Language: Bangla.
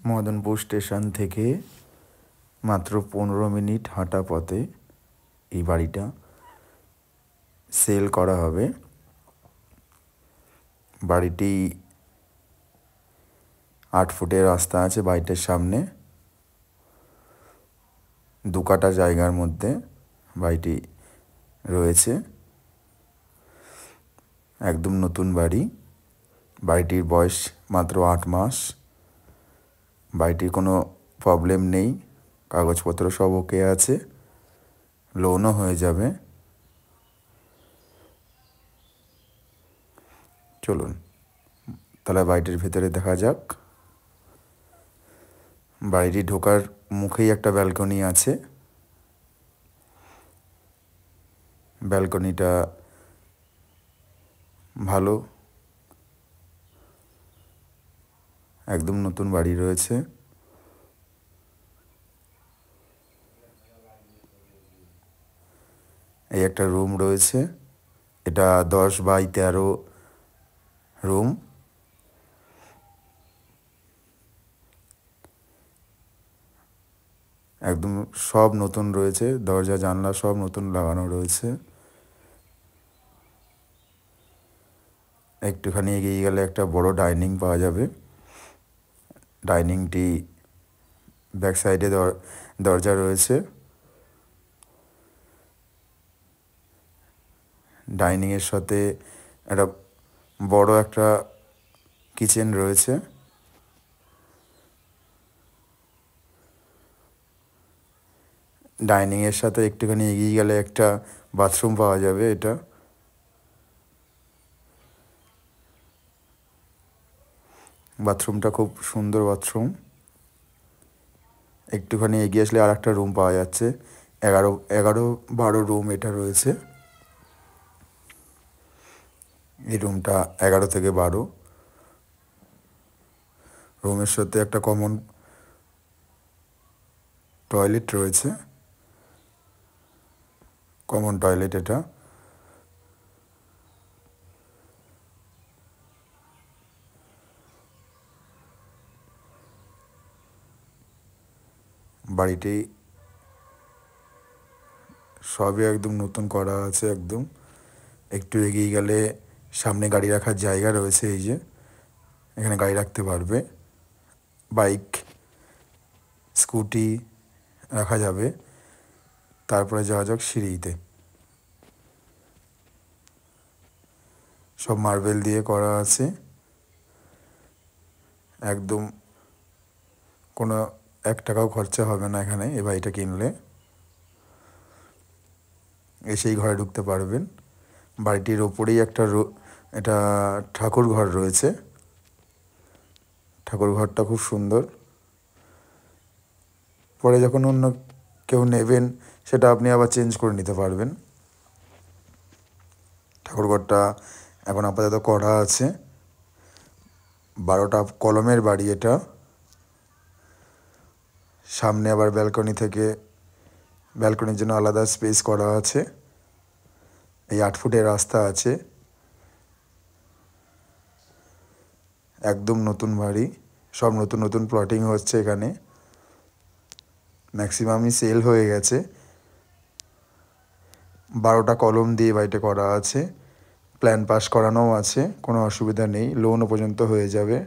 মদনপুর স্টেশন থেকে মাত্র 15 মিনিট হাঁটা পথে এই বাড়িটা সেল করা হবে। বাড়িটি 8 ফুটের রাস্তা আছে বাড়িটার সামনে। 2 কাঠা জায়গার মধ্যে বাড়িটি রয়েছে। একদম নতুন বাড়ি। বাড়িটির বয়স মাত্র 8 মাস। বাড়িটির কোনো প্রবলেম নেই, কাগজপত্র সব ওকে আছে, লোনও হয়ে যাবে। চলুন তাহলে বাড়িটির ভেতরে দেখা যাক। বাড়িটি ঢোকার মুখেই একটা ব্যালকনি আছে। ব্যালকনিটা ভালো, একদম নতুন বাড়ি রয়েছে। এই একটা রুম রয়েছে, এটা 10x13 রুম। একদম সব নতুন রয়েছে, দরজা জানলা সব নতুন লাগানো রয়েছে। একটুখানি এগিয়ে গেলে একটা বড় ডাইনিং পাওয়া যাবে। ডাইনিংটি ব্যাক সাইডে দরজা রয়েছে। ডাইনিংয়ের সাথে একটা বড় একটা কিচেন রয়েছে। ডাইনিংয়ের সাথে একটুখানি এগিয়ে গেলে একটা বাথরুম পাওয়া যাবে। এটা বাথরুমটা খুব সুন্দর বাথরুম। একটুখানি এগিয়ে আসলে আর একটা রুম পাওয়া যাচ্ছে। 11-12 রুম এটা রয়েছে। এই রুমটা 11 থেকে 12। রুমের সাথে একটা কমন টয়লেট রয়েছে। কমন টয়লেট এটা। বাড়িটি সবই একদম নতুন করা আছে একদম। একটু এগিয়ে গেলে সামনে গাড়ি রাখার জায়গা রয়েছে। এই যে এখানে গাড়ি রাখতে পারবে, বাইক স্কুটি রাখা যাবে। তারপরে যাওয়া যাক সিঁড়িতে। সব মার্বেল দিয়ে করা আছে। একদম কোনো 1 টাকাও খরচা হবে না এখানে এই বাড়িটা কিনলে। এসেই ঘরে ঢুকতে পারবেন। বাড়িটির ওপরেই এটা ঠাকুর ঘর রয়েছে। ঠাকুর ঘরটা খুব সুন্দর। পরে যখন অন্য কেউ নেবেন সেটা আপনি আবার চেঞ্জ করে নিতে পারবেন। ঠাকুর ঘরটা এখন আপাতত করা আছে। 12টা কলমের বাড়ি এটা। সামনে আবার ব্যালকনির জন্য আলাদা স্পেস করা আছে। এই 8 ফুটের রাস্তা আছে। একদম নতুন বাড়ি, সব নতুন নতুন প্লটিং হচ্ছে এখানে। ম্যাক্সিমামই সেল হয়ে গেছে। 12টা কলম দিয়ে বাড়িটা করা আছে। প্ল্যান পাস করানোও আছে, কোনো অসুবিধা নেই, লোনও পর্যন্ত হয়ে যাবে।